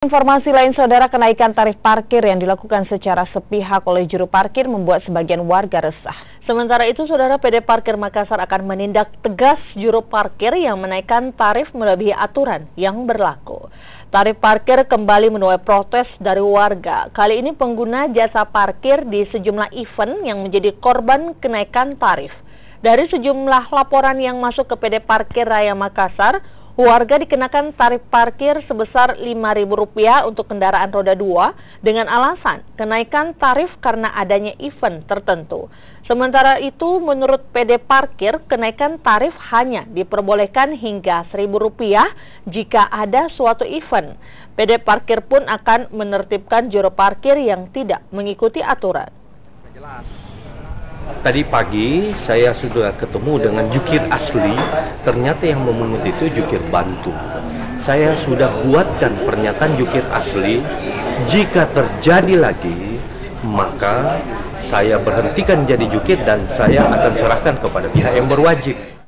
Informasi lain, saudara, kenaikan tarif parkir yang dilakukan secara sepihak oleh juru parkir membuat sebagian warga resah. Sementara itu, saudara, PD Parkir Makassar akan menindak tegas juru parkir yang menaikkan tarif melebihi aturan yang berlaku. Tarif parkir kembali menuai protes dari warga. Kali ini pengguna jasa parkir di sejumlah event yang menjadi korban kenaikan tarif. Dari sejumlah laporan yang masuk ke PD Parkir Raya Makassar, warga dikenakan tarif parkir sebesar Rp5.000 untuk kendaraan roda 2 dengan alasan kenaikan tarif karena adanya event tertentu. Sementara itu, menurut PD Parkir, kenaikan tarif hanya diperbolehkan hingga Rp1.000 jika ada suatu event. PD Parkir pun akan menertibkan juru parkir yang tidak mengikuti aturan. Jelas. Tadi pagi saya sudah ketemu dengan jukir asli, ternyata yang memungut itu jukir bantu. Saya sudah buatkan pernyataan jukir asli, jika terjadi lagi, maka saya berhentikan jadi jukir dan saya akan serahkan kepada pihak yang berwajib.